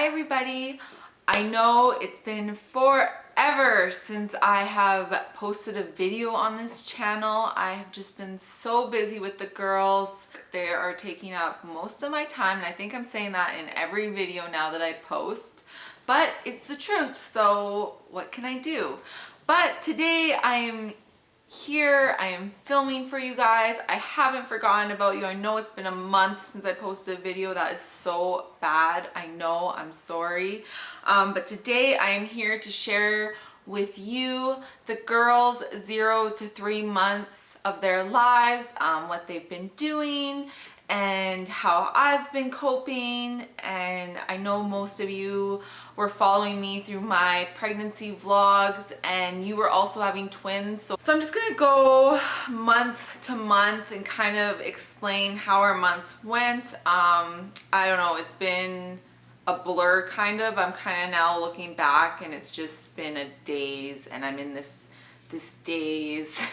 Hi everybody. I know it's been forever since I have posted a video on this channel. I have just been so busy with the girls. They are taking up most of my time, and I think I'm saying that in every video now that I post, but it's the truth, so what can I do? But today I am here, I am filming for you guys. I haven't forgotten about you. I know it's been a month since I posted a video. That is so bad. I know, I'm sorry. But today I am here to share with you the girls' 0 to 3 months of their lives, what they've been doing and how I've been coping. And I know most of you were following me through my pregnancy vlogs, and you were also having twins. So I'm just gonna go month to month and kind of explain how our months went. I don't know, it's been a blur kind of. I'm kind of now looking back and it's just been a daze, and I'm in this daze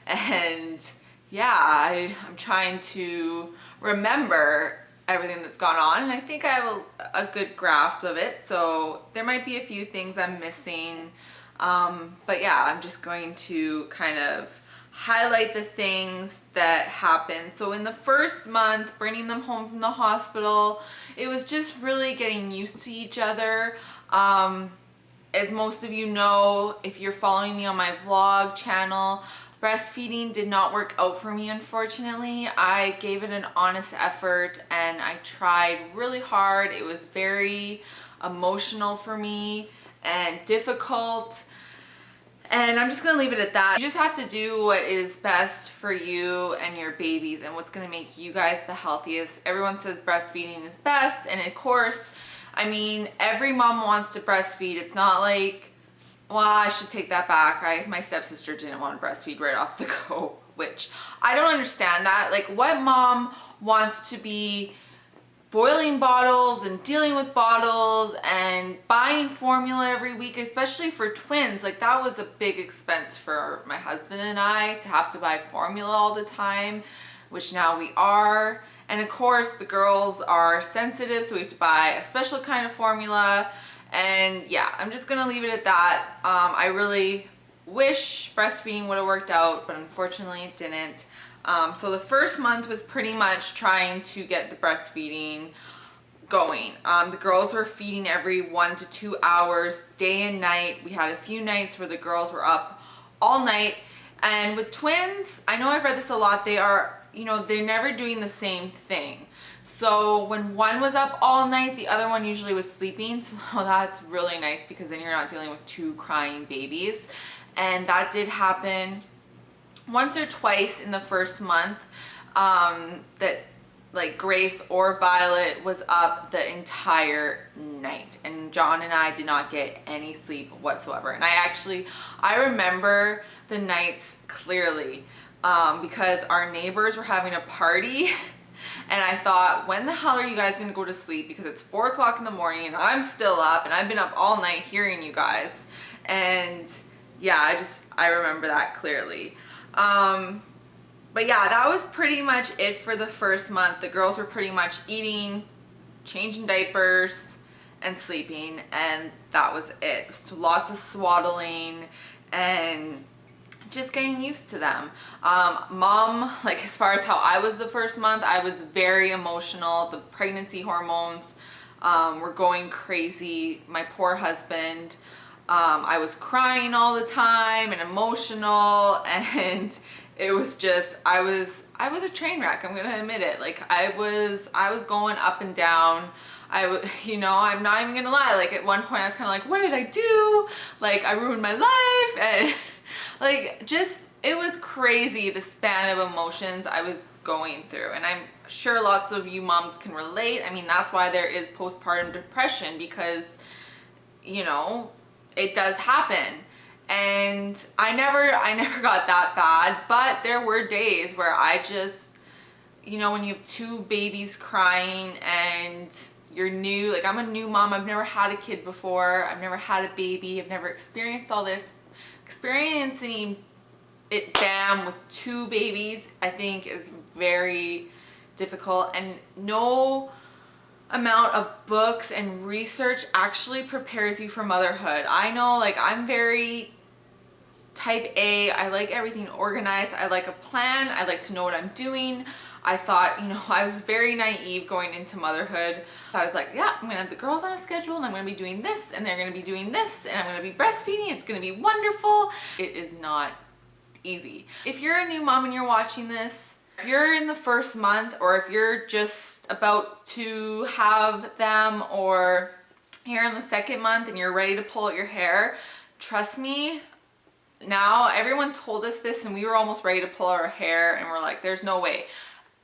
and yeah, I'm trying to remember everything that's gone on, and I think I have a good grasp of it. So there might be a few things I'm missing, but yeah, I'm just going to kind of highlight the things that happened. So in the first month, bringing them home from the hospital, it was just really getting used to each other. As most of you know, if you're following me on my vlog channel, breastfeeding did not work out for me, unfortunately. I gave it an honest effort and I tried really hard. It was very emotional for me and difficult. And I'm just gonna leave it at that. You just have to do what is best for you and your babies and what's gonna make you guys the healthiest. Everyone says breastfeeding is best, and of course, I mean, every mom wants to breastfeed. It's not like, well, I should take that back. My stepsister didn't want to breastfeed right off the go, which I don't understand that. Like, what mom wants to be boiling bottles and dealing with bottles and buying formula every week, especially for twins? Like, that was a big expense for my husband and I to have to buy formula all the time, which now we are. And of course, the girls are sensitive, so we have to buy a special kind of formula. And yeah, I'm just gonna leave it at that. I really wish breastfeeding would have worked out, but unfortunately it didn't. So the first month was pretty much trying to get the breastfeeding going. The girls were feeding every 1 to 2 hours, day and night. We had a few nights where the girls were up all night. And with twins, I know I've read this a lot, they are, they're never doing the same thing. So when one was up all night, the other one usually was sleeping. So that's really nice because then you're not dealing with 2 crying babies. And that did happen once or twice in the first month, that like Grace or Violet was up the entire night, and John and I did not get any sleep whatsoever. And I remember the nights clearly, because our neighbors were having a party. And I thought, when the hell are you guys gonna go to sleep? Because it's 4 o'clock in the morning and I'm still up, and I've been up all night hearing you guys. And yeah, I remember that clearly. But yeah, that was pretty much it for the first month. The girls were pretty much eating, changing diapers, and sleeping, and that was it. So lots of swaddling and just getting used to them. Mom, like, as far as how I was the first month, I was very emotional. The pregnancy hormones were going crazy. My poor husband, I was crying all the time and emotional, and it was just, I was a train wreck. I'm gonna admit it. Like, I was going up and down. I'm not even gonna lie. Like, at one point I was kind of like, what did I do? Like, I ruined my life. And like, just, it was crazy, the span of emotions I was going through. And I'm sure lots of you moms can relate. I mean, that's why there is postpartum depression, because, it does happen. And I never got that bad, but there were days where I just, when you have 2 babies crying and you're new, like, I'm a new mom, I've never had a kid before, I've never had a baby, I've never experienced all this. Experiencing it, bam, with 2 babies, I think is very difficult. And no amount of books and research actually prepares you for motherhood. I know, like, I'm very type A. I like everything organized. I like a plan. I like to know what I'm doing. I thought, you know, I was very naive going into motherhood. I was like, yeah, I'm gonna have the girls on a schedule and I'm gonna be doing this and they're gonna be doing this and I'm gonna be breastfeeding. It's gonna be wonderful. It is not easy. If you're a new mom and you're watching this, if you're in the first month, or if you're just about to have them, or you're in the second month and you're ready to pull out your hair, trust me, now everyone told us this and we were almost ready to pull our hair and we're like, there's no way.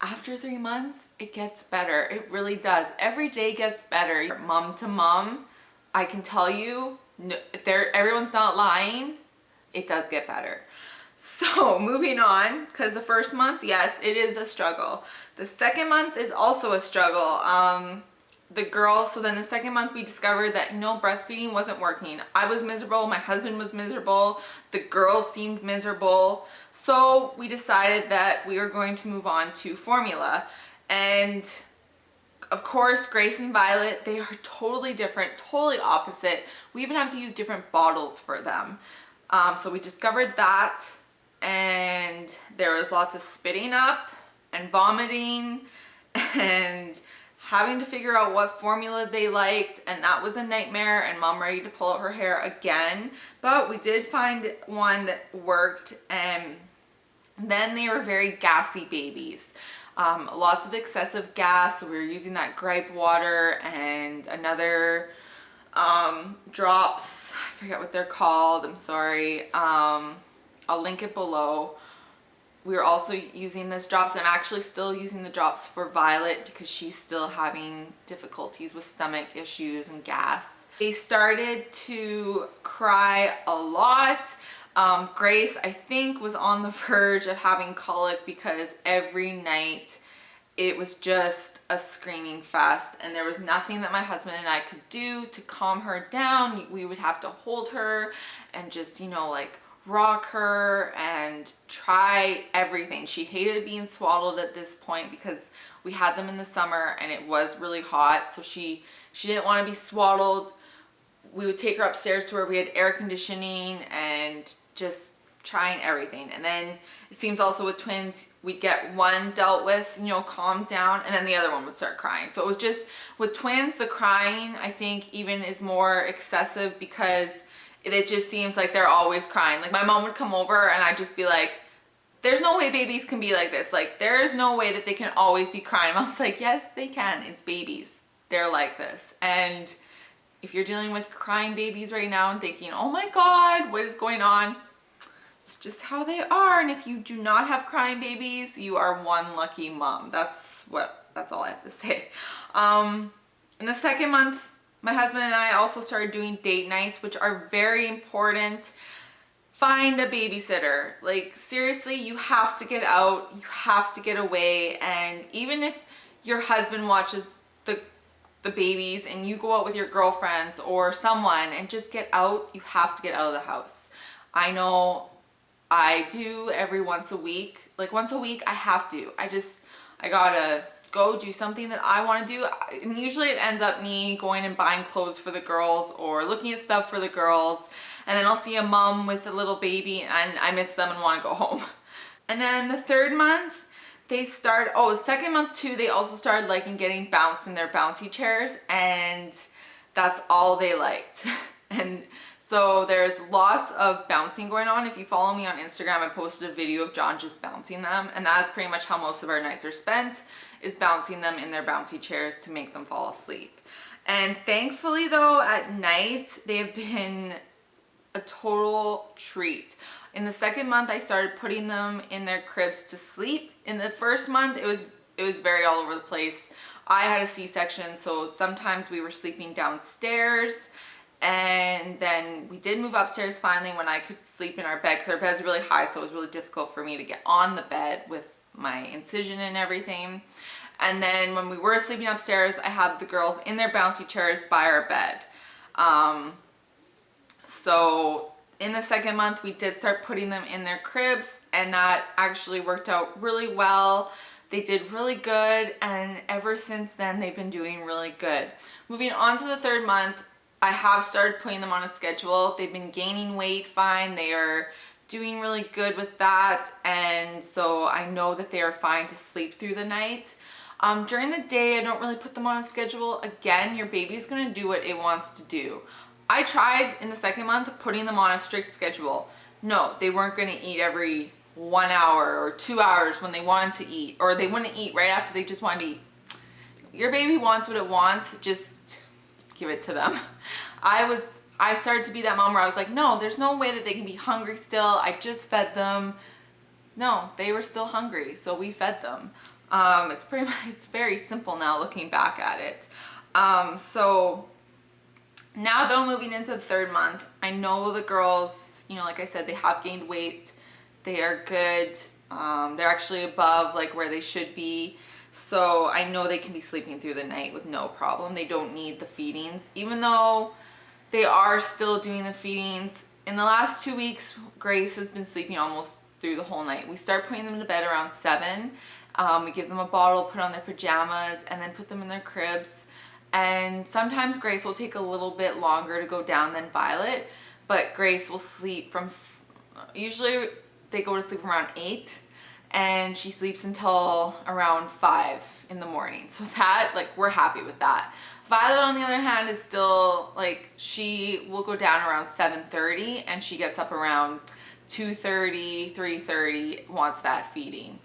After 3 months, it gets better. It really does. Every day gets better. Mom to mom, I can tell you, no, everyone's not lying. It does get better. So moving on, because the first month, yes, it is a struggle. The second month is also a struggle. The girls, so then the second month we discovered that, you know, breastfeeding wasn't working. I was miserable, my husband was miserable, the girls seemed miserable. So we decided that we were going to move on to formula. And of course, Grace and Violet, they are totally different, totally opposite. We even have to use different bottles for them. So we discovered that, and there was lots of spitting up and vomiting and having to figure out what formula they liked, and that was a nightmare, and mom ready to pull out her hair again. But we did find one that worked, and then they were very gassy babies. Lots of excessive gas, so we were using that gripe water and another drops. I forget what they're called, I'm sorry. I'll link it below. We were also using this drops. I'm actually still using the drops for Violet because she's still having difficulties with stomach issues and gas. They started to cry a lot. Grace, I think, was on the verge of having colic because every night it was just a screaming fest, and there was nothing that my husband and I could do to calm her down. We would have to hold her and just, you know, like rock her and try everything. She hated being swaddled at this point because we had them in the summer and it was really hot, so she didn't want to be swaddled. We would take her upstairs to where we had air conditioning and just trying everything. And then it seems also with twins, we'd get one dealt with, you know, calmed down, and then the other one would start crying. So it was just, with twins, the crying, I think, even is more excessive because it just seems like they're always crying. Like, my mom would come over and I'd just be like, there's no way babies can be like this. Like, there is no way that they can always be crying. Mom's like, yes, they can. It's babies. They're like this. And if you're dealing with crying babies right now and thinking, oh my God, what is going on? It's just how they are. And if you do not have crying babies, you are one lucky mom. That's all I have to say. In the second month, my husband and I also started doing date nights, which are very important. Find a babysitter. Like, seriously, you have to get out, you have to get away. And even if your husband watches the babies and you go out with your girlfriends or someone and just get out, you have to get out of the house. I know I do every once a week. Like, once a week, I have to. I gotta go do something that I want to do. And usually it ends up me going and buying clothes for the girls or looking at stuff for the girls. And then I'll see a mom with a little baby and I miss them and want to go home. And then the third month, the second month too, they also started liking getting bounced in their bouncy chairs, and that's all they liked. And so there's lots of bouncing going on. If you follow me on Instagram, I posted a video of John just bouncing them, and that's pretty much how most of our nights are spent, is bouncing them in their bouncy chairs to make them fall asleep. And thankfully though, at night, they've been a total treat. In the second month, I started putting them in their cribs to sleep. In the first month, it was very all over the place. I had a C-section, so sometimes we were sleeping downstairs, and then we did move upstairs finally when I could sleep in our bed, because our bed's really high, so it was really difficult for me to get on the bed with my incision and everything. And then when we were sleeping upstairs, I had the girls in their bouncy chairs by our bed. So in the second month, we did start putting them in their cribs, and that actually worked out really well. They did really good, and ever since then they've been doing really good. Moving on to the 3rd month, I have started putting them on a schedule. They've been gaining weight fine. They are doing really good with that, and so I know that they are fine to sleep through the night. During the day, I don't really put them on a schedule. Again, your baby's gonna do what it wants to do. I tried in the 2nd month putting them on a strict schedule. No, they weren't gonna eat every 1 hour or 2 hours when they wanted to eat, or they wouldn't eat right after they just wanted to eat. Your baby wants what it wants, just give it to them. I started to be that mom where I was like, no, there's no way that they can be hungry still. I just fed them. No, they were still hungry, so we fed them. It's very simple now looking back at it. So now that I'm moving into the 3rd month, I know the girls, you know, like I said, they have gained weight. They are good. They're actually above like where they should be. So I know they can be sleeping through the night with no problem. They don't need the feedings, even though they are still doing the feedings. In the last 2 weeks, Grace has been sleeping almost through the whole night. We start putting them to bed around 7. We give them a bottle, put on their pajamas, and then put them in their cribs. And sometimes Grace will take a little bit longer to go down than Violet, but Grace will sleep from, usually they go to sleep around 8, and she sleeps until around 5 in the morning. So that, like, we're happy with that. Violet, on the other hand, is still, like, she will go down around 7:30, and she gets up around 2:30, 3:30, wants that feeding.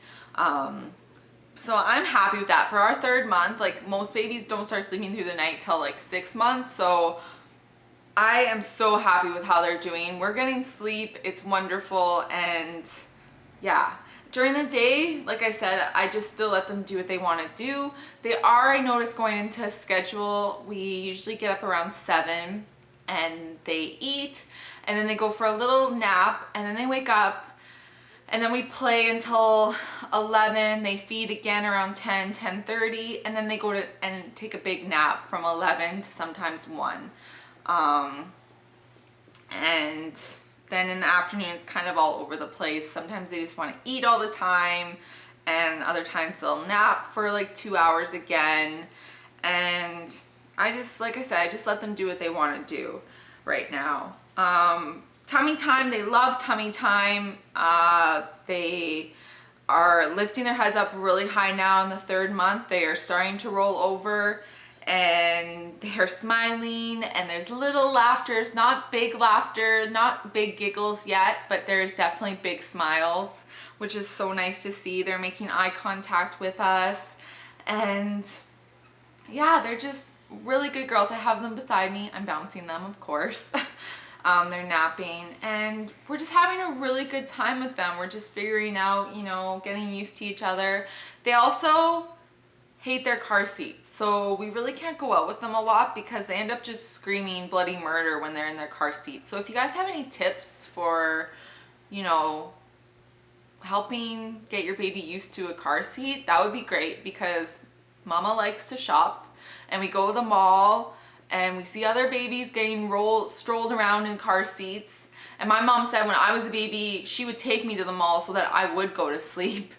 So I'm happy with that. For our 3rd month, like, most babies don't start sleeping through the night till like 6 months. So I am so happy with how they're doing. We're getting sleep. It's wonderful. And yeah, during the day, like I said, I just still let them do what they want to do. They are, I noticed, going into a schedule. We usually get up around 7 and they eat, and then they go for a little nap, and then they wake up. And then we play until 11. They feed again around 10, 10:30, and then they go to and take a big nap from 11 to sometimes 1. And then in the afternoon, it's kind of all over the place. Sometimes they just want to eat all the time, and other times they'll nap for like 2 hours again. And I just, like I said, I just let them do what they want to do right now. Tummy time, they love tummy time. They are lifting their heads up really high now in the 3rd month. They are starting to roll over, and they're smiling, and there's little laughters, not big laughter, not big giggles yet, but there's definitely big smiles, which is so nice to see. They're making eye contact with us, and yeah, they're just really good girls. I have them beside me. I'm bouncing them, of course. They're napping, and we're just having a really good time with them. We're just figuring out, you know, getting used to each other. They also hate their car seats, so we really can't go out with them a lot because they end up just screaming bloody murder when they're in their car seats. So if you guys have any tips for, you know, helping get your baby used to a car seat, that would be great, because Mama likes to shop, and we go to the mall and we see other babies getting strolled around in car seats. And my mom said when I was a baby, she would take me to the mall so that I would go to sleep.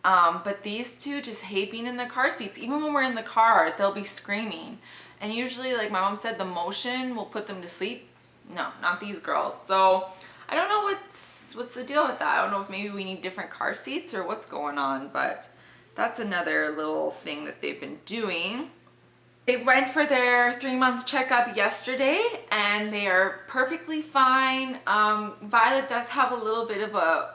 But these two just hate being in the car seats. Even when we're in the car, they'll be screaming. And usually, like my mom said, the motion will put them to sleep. No, not these girls. So I don't know what's the deal with that. I don't know if maybe we need different car seats or what's going on, but that's another little thing that they've been doing. They went for their 3-month checkup yesterday, and they are perfectly fine. Violet does have a little bit of a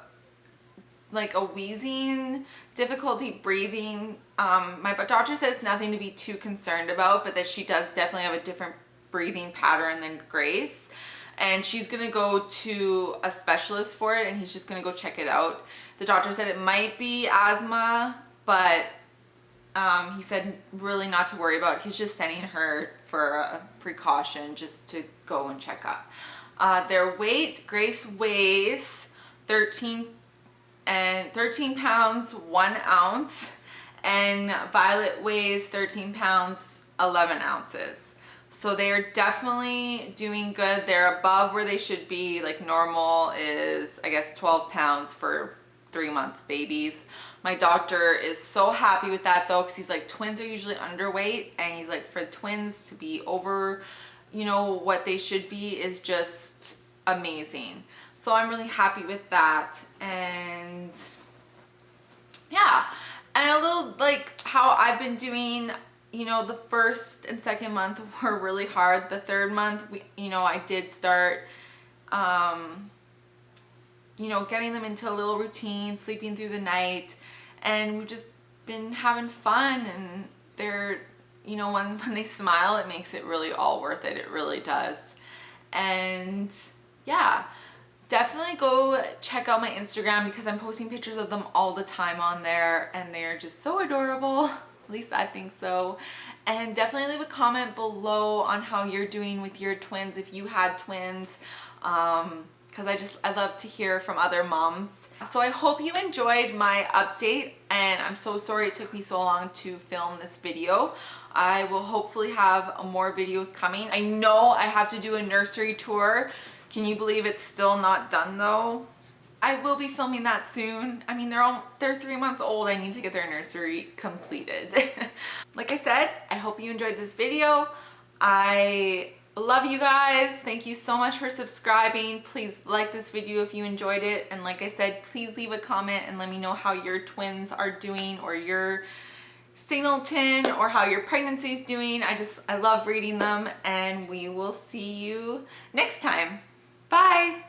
wheezing, difficulty breathing. My doctor said it's nothing to be too concerned about, but that she does definitely have a different breathing pattern than Grace. And she's gonna go to a specialist for it, and he's just gonna go check it out. The doctor said it might be asthma, but he said really not to worry about it. He's just sending her for a precaution just to go and check up. Their weight, Grace weighs 13 pounds 1 ounce, and Violet weighs 13 pounds 11 ounces. So they are definitely doing good. They're above where they should be. Like normal is, I guess, 12 pounds for 3 months babies. My doctor is so happy with that though, because he's like, twins are usually underweight, and he's like, for twins to be over, you know, what they should be is just amazing. So I'm really happy with that. And yeah, and a little like how I've been doing. You know, the first and second month were really hard. The third month, I did start, getting them into a little routine, sleeping through the night, and we've just been having fun. And they're, when they smile, it makes it really all worth it. It really does. And yeah, definitely go check out my Instagram, because I'm posting pictures of them all the time on there, and they're just so adorable. At least I think so. And definitely leave a comment below on how you're doing with your twins, if you had twins, because I love to hear from other moms. So I hope you enjoyed my update, and I'm so sorry it took me so long to film this video. I will hopefully have more videos coming. I know I have to do a nursery tour. Can you believe it's still not done though? I will be filming that soon. I mean, they're 3 months old. I need to get their nursery completed. Like I said, I hope you enjoyed this video. I love you guys. Thank you so much for subscribing. Please like this video if you enjoyed it. And like I said, please leave a comment and let me know how your twins are doing, or your singleton, or how your pregnancy is doing. I love reading them, and we will see you next time. Bye.